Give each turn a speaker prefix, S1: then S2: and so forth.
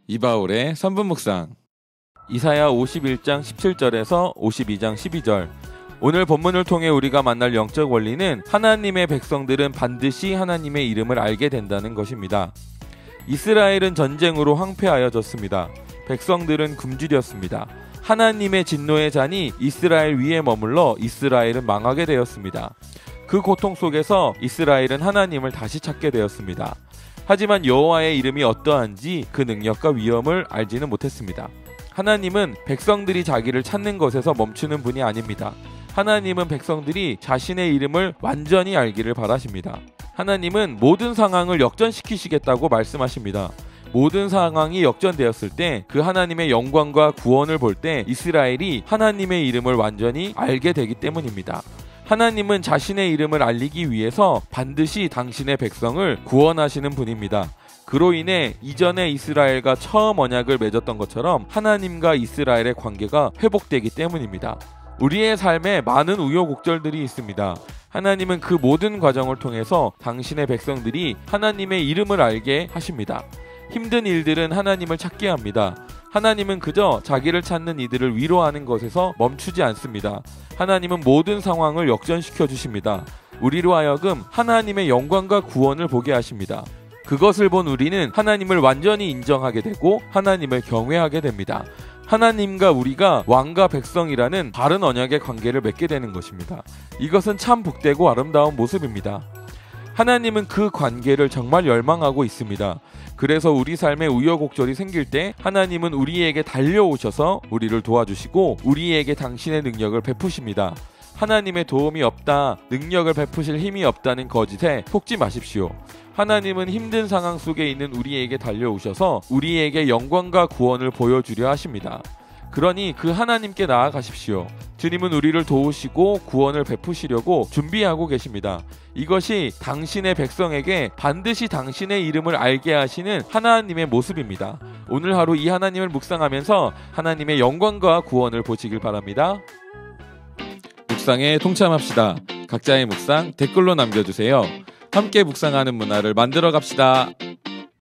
S1: 이바울의 선분 묵상. 이사야 51장 17절에서 52장 12절. 오늘 본문을 통해 우리가 만날 영적 원리는 하나님의 백성들은 반드시 하나님의 이름을 알게 된다는 것입니다. 이스라엘은 전쟁으로 황폐하여졌습니다. 백성들은 굶주렸습니다. 하나님의 진노의 잔이 이스라엘 위에 머물러 이스라엘은 망하게 되었습니다. 그 고통 속에서 이스라엘은 하나님을 다시 찾게 되었습니다. 하지만 여호와의 이름이 어떠한지 그 능력과 위엄을 알지는 못했습니다. 하나님은 백성들이 자기를 찾는 것에서 멈추는 분이 아닙니다. 하나님은 백성들이 자신의 이름을 완전히 알기를 바라십니다. 하나님은 모든 상황을 역전시키시겠다고 말씀하십니다. 모든 상황이 역전되었을 때 그 하나님의 영광과 구원을 볼 때 이스라엘이 하나님의 이름을 완전히 알게 되기 때문입니다. 하나님은 자신의 이름을 알리기 위해서 반드시 당신의 백성을 구원하시는 분입니다. 그로 인해 이전에 이스라엘과 처음 언약을 맺었던 것처럼 하나님과 이스라엘의 관계가 회복되기 때문입니다. 우리의 삶에 많은 우여곡절들이 있습니다. 하나님은 그 모든 과정을 통해서 당신의 백성들이 하나님의 이름을 알게 하십니다. 힘든 일들은 하나님을 찾게 합니다. 하나님은 그저 자기를 찾는 이들을 위로하는 것에서 멈추지 않습니다. 하나님은 모든 상황을 역전시켜 주십니다. 우리로 하여금 하나님의 영광과 구원을 보게 하십니다. 그것을 본 우리는 하나님을 완전히 인정하게 되고 하나님을 경외하게 됩니다. 하나님과 우리가 왕과 백성이라는 바른 언약의 관계를 맺게 되는 것입니다. 이것은 참 복되고 아름다운 모습입니다. 하나님은 그 관계를 정말 열망하고 있습니다. 그래서 우리 삶에 우여곡절이 생길 때 하나님은 우리에게 달려오셔서 우리를 도와주시고 우리에게 당신의 능력을 베푸십니다. 하나님의 도움이 없다, 능력을 베푸실 힘이 없다는 거짓에 속지 마십시오. 하나님은 힘든 상황 속에 있는 우리에게 달려오셔서 우리에게 영광과 구원을 보여주려 하십니다. 그러니 그 하나님께 나아가십시오. 주님은 우리를 도우시고 구원을 베푸시려고 준비하고 계십니다. 이것이 당신의 백성에게 반드시 당신의 이름을 알게 하시는 하나님의 모습입니다. 오늘 하루 이 하나님을 묵상하면서 하나님의 영광과 구원을 보시길 바랍니다. 묵상에 동참합시다. 각자의 묵상 댓글로 남겨주세요. 함께 묵상하는 문화를 만들어 갑시다.